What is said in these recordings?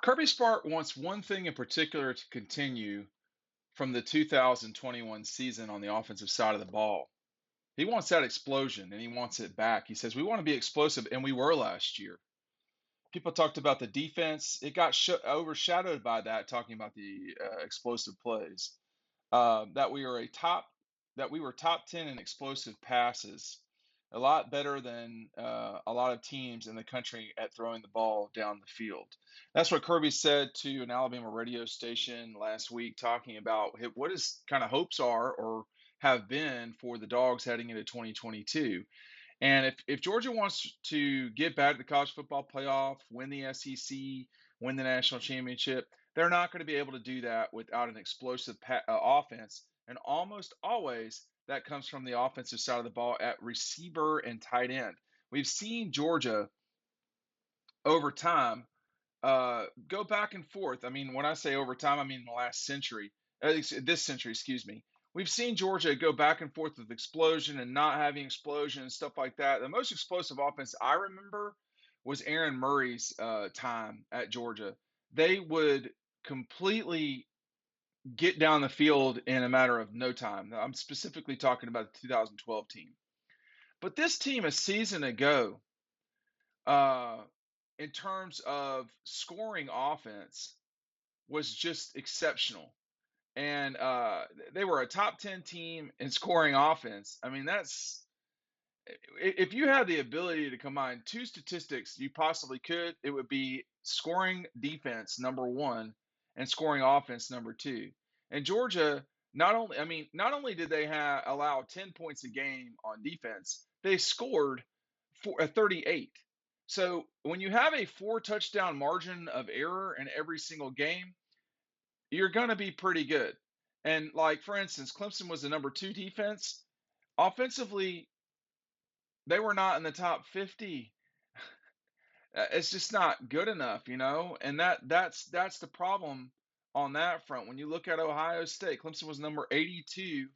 Kirby Smart wants one thing in particular to continue from the 2021 season on the offensive side of the ball. He wants that explosion and he wants it back. He says, we want to be explosive, and we were last year. People talked about the defense. It got overshadowed by that, talking about the explosive plays. That we are that we were top 10 in explosive passes, a lot better than a lot of teams in the country at throwing the ball down the field. That's what Kirby said to an Alabama radio station last week, talking about what his kind of hopes are or have been for the Dogs heading into 2022. And if Georgia wants to get back to the college football playoff, win the SEC, win the national championship, they're not going to be able to do that without an explosive offense. And almost always that comes from the offensive side of the ball at receiver and tight end. We've seen Georgia over time go back and forth. I mean, when I say over time, I mean the last century, this century, excuse me. We've seen Georgia go back and forth with explosion and not having explosion and stuff like that. The most explosive offense I remember was Aaron Murray's time at Georgia. They would completely get down the field in a matter of no time. I'm specifically talking about the 2012 team. But this team a season ago, uh, in terms of scoring offense, was just exceptional. And they were a top 10 team in scoring offense. I mean, that's if you had the ability to combine two statistics, you possibly could. It would be scoring defense number one and scoring offense number two. And Georgia, not only did they allow 10 points a game on defense, they scored 38. So when you have a 4 touchdown margin of error in every single game, you're going to be pretty good. And like, for instance, Clemson was the number 2 defense. Offensively, they were not in the top 50. It's just not good enough, and that's the problem on that front. When you look at Ohio State, Clemson was number 82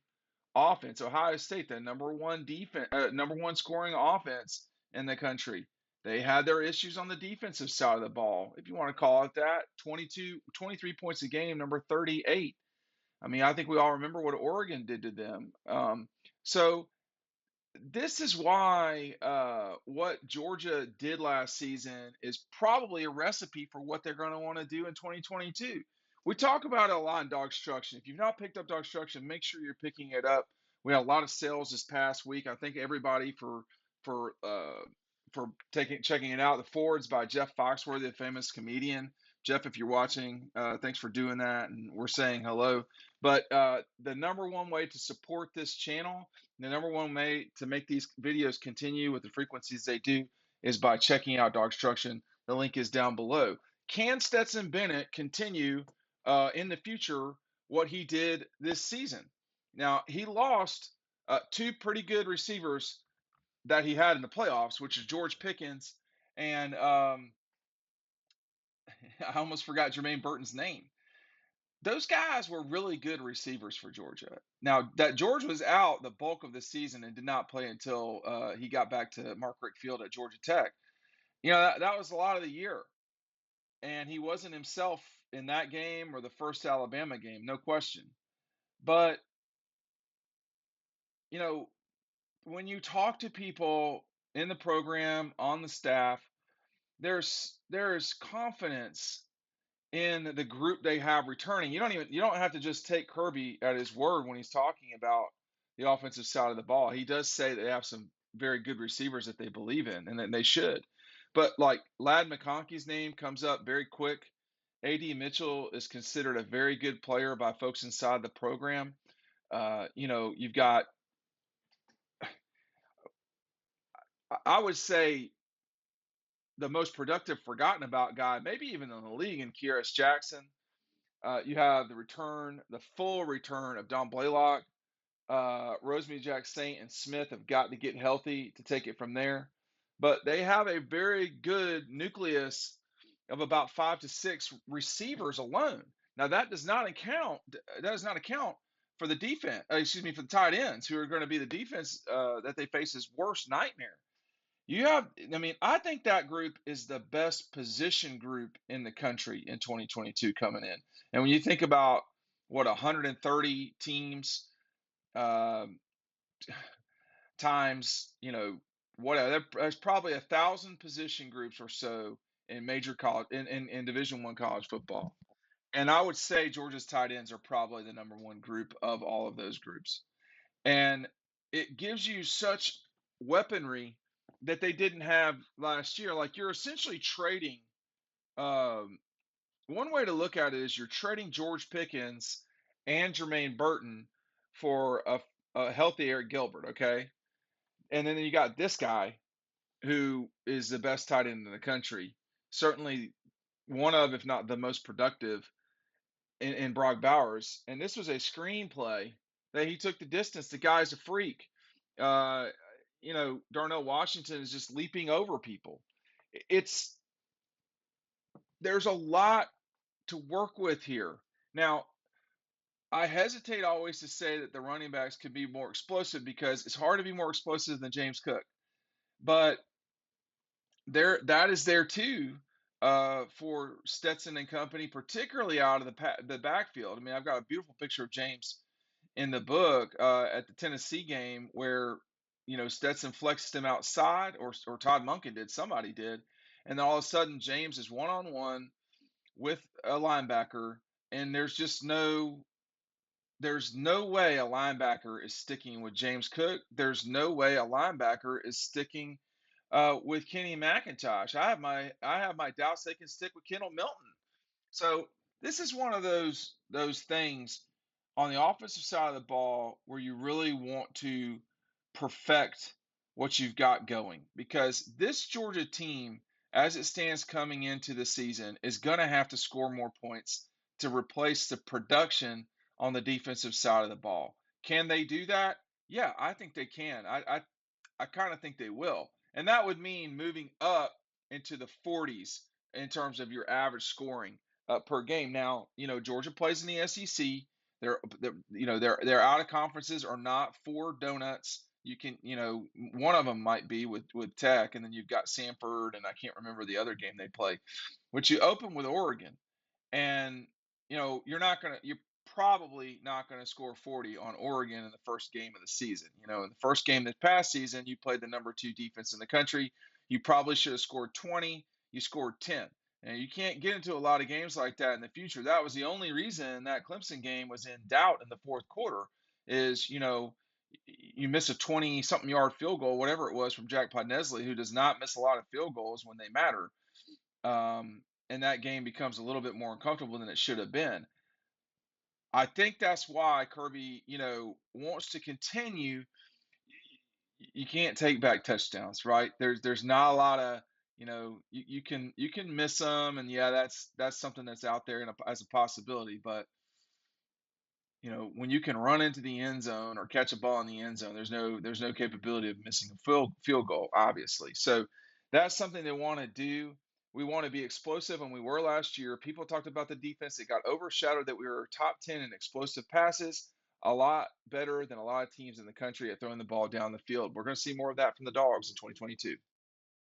offense. Ohio State, the number one defense, number one scoring offense in the country. They had their issues on the defensive side of the ball, if you want to call it that. 23 points a game, number 38. I mean, I think we all remember what Oregon did to them. So this is why what Georgia did last season is probably a recipe for what they're going to want to do in 2022. We talk about it a lot in DAWGSTRUCTION. If you've not picked up DAWGSTRUCTION, make sure you're picking it up. We had a lot of sales this past week. I thank everybody for checking it out. The Forwards by Jeff Foxworthy, the famous comedian. Jeff, if you're watching, thanks for doing that, and we're saying hello. But the number one way to support this channel, the number one way to make these videos continue with the frequencies they do, is by checking out DAWGSTRUCTION. The link is down below. Can Stetson Bennett continue in the future what he did this season? Now, he lost 2 pretty good receivers that he had in the playoffs, which is George Pickens and I almost forgot Jermaine Burton's name. Those guys were really good receivers for Georgia. Now, that George was out the bulk of the season and did not play until he got back to Mark Richt Field at Georgia Tech. That was a lot of the year. And he wasn't himself in that game or the first Alabama game, no question. But, when you talk to people in the program, on the staff, there's confidence in the group they have returning. You don't have to just take Kirby at his word when he's talking about the offensive side of the ball. He does say they have some very good receivers that they believe in, and that they should. But like Ladd McConkey's name comes up very quick. A.D. Mitchell is considered a very good player by folks inside the program. You've got, I would say, the most productive forgotten about guy, maybe even in the league, in Kearis Jackson. You have the full return of Don Blaylock. Rosemary Jack Saint and Smith have got to get healthy to take it from there. But they have a very good nucleus of about 5 to 6 receivers alone. Now that does not account for the defense. For the tight ends, who are going to be the defense that they face's worst nightmare. You have, I mean, I think that group is the best position group in the country in 2022 coming in. And when you think about what 130 teams um, times, whatever, there's probably 1,000 position groups or so in major college in Division One college football. And I would say Georgia's tight ends are probably the number one group of all of those groups. And it gives you such weaponry that they didn't have last year. Like you're essentially trading. Um, One way to look at it is you're trading George Pickens and Jermaine Burton for a healthy Eric Gilbert. Okay, and then you got this guy who is the best tight end in the country. Certainly one of, if not the most productive in Brock Bowers. And this was a screenplay that he took the distance. The guy's a freak. Uh, Darnell Washington is just leaping over people. It's There's a lot to work with here. Now, I hesitate always to say that the running backs could be more explosive because it's hard to be more explosive than James Cook. But that is there too for Stetson and company, particularly out of the backfield. I mean, I've got a beautiful picture of James in the book at the Tennessee game where Stetson flexed him outside, or Todd Monken did, somebody did, and then all of a sudden James is one on one with a linebacker, and there's no way a linebacker is sticking with James Cook. There's no way a linebacker is sticking with Kenny McIntosh. I have my doubts they can stick with Kendall Milton. So this is one of those things on the offensive side of the ball where you really want to perfect what you've got going, because this Georgia team, as it stands coming into the season, is going to have to score more points to replace the production on the defensive side of the ball. Can they do that? Yeah, I think they can. I kind of think they will. And that would mean moving up into the 40s in terms of your average scoring per game. Now, Georgia plays in the SEC. Their out of conferences are not for donuts. You can, one of them might be with Tech, and then you've got Samford, and I can't remember the other game they play. But you open with Oregon, and you're probably not going to score 40 on Oregon in the first game of the season. In the first game this past season, you played the number 2 defense in the country. You probably should have scored 20. You scored 10. And you can't get into a lot of games like that in the future. That was the only reason that Clemson game was in doubt in the fourth quarter is, you miss a 20 something yard field goal, whatever it was, from Jack Podnesley, who does not miss a lot of field goals when they matter. And that game becomes a little bit more uncomfortable than it should have been. I think that's why Kirby, wants to continue. You can't take back touchdowns, right? There's not a lot of, you can miss them, and yeah, that's something that's out there as a possibility. But when you can run into the end zone or catch a ball in the end zone, there's no capability of missing a field goal, obviously. So that's something they want to do. We want to be explosive, and we were last year. People talked about the defense. It got overshadowed that we were top 10 in explosive passes, a lot better than a lot of teams in the country at throwing the ball down the field. We're going to see more of that from the Dogs in 2022.